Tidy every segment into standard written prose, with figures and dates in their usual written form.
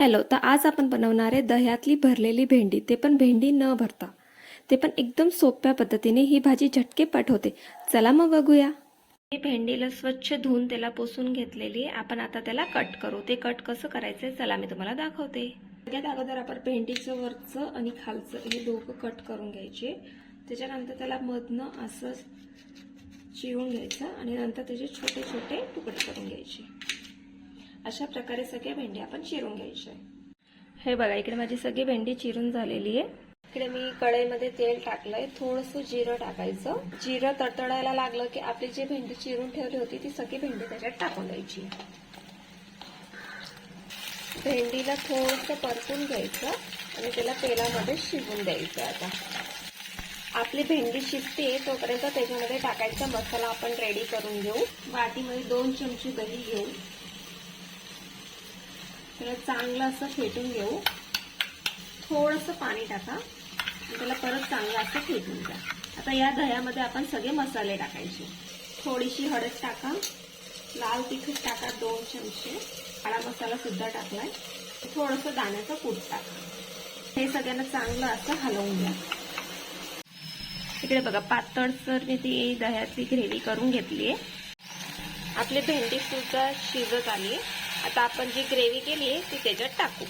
Hello, तर आज आपण बनवणार आहे दह्यातली भरलेली भेंडी, ते पण भेंडी न भरता, ते पण एकदम सोप्या पद्धतीने. ही भाजी झटकेपट होते. चला मग बघूया. ही भेंडीला स्वच्छ धुवून त्याला पुसून घेतलेली आहे. आपण आता त्याला कट करू. ते कट कसं करायचंय चला मी तुम्हाला दाखवते. सगळ्यात अगोदर आपण भेंडीचं वरचं आणि खालचं हे दोघं कट करून घ्यायचे. त्याच्यानंतर त्याला मधनं असं चिरून घ्यायचं आणि नंतर त्याचे छोटे छोटे तुकडे करून घ्यायचे. अशा प्रकारे सगळ्या भेंडी आपण चिरून घ्यायच्या. हे बघा, इकडे माझी सगळी भेंडी चिरून झालेली आहे. इकडे मी कढईमध्ये तेल टाकलंय. थोडंसं जिरं टाकायचं. जिरं तडतडायला लागलं की आपली जी भेंडी चिरून ठेवली होती ती सगळी भेंडी त्याच्यात टाकून द्यायची. भेंडीला थोडंसं परतून घ्यायचं आणि त्याला तेलामध्ये शिजून द्यायचं. आता आपली भेंडी शिजते तोपर्यंत त्याच्यामध्ये टाकायचा मसाला आपण रेडी करून घेऊ. वाटीमध्ये 2 चमचे दही घेऊ. त्याला चांगलं असं फेटून घेऊ. थोडंसं पाणी टाका आणि त्याला परत चांगलं असं फेटून घ्या. आता या दह्यामध्ये आपण सगळे मसाले टाकायचे. थोडीशी हळद टाका, लाल तिखट टाका 2 चमचे, काळा मसाला सुद्धा टाकलाय, थोडंसं दाण्याचं कूट टाका. हे सगळ्यांना चांगलं असं हलवून घ्या. इकडे बघा, पातळसर मी ती दह्याची ग्रेव्ही करून घेतली आहे. आपली भेंडी सुद्धा शिजत आली. आता आपण जी ग्रेव्ही केली आहे ती त्याच्यात टाकू.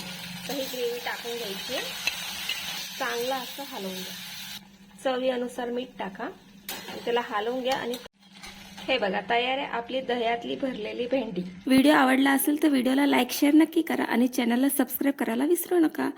तर ही ग्रेव्ही टाकून घ्यायची. चांगलं असं हलवून घ्या. चवीनुसार मीठ टाका आणि त्याला हलवून घ्या. आणि हे बघा, तयार आहे आपली दह्यातली भरलेली भेंडी. व्हिडिओ आवडला असेल तर व्हिडिओला लाईक शेअर नक्की करा आणि चॅनलला सबस्क्राईब करायला विसरू नका.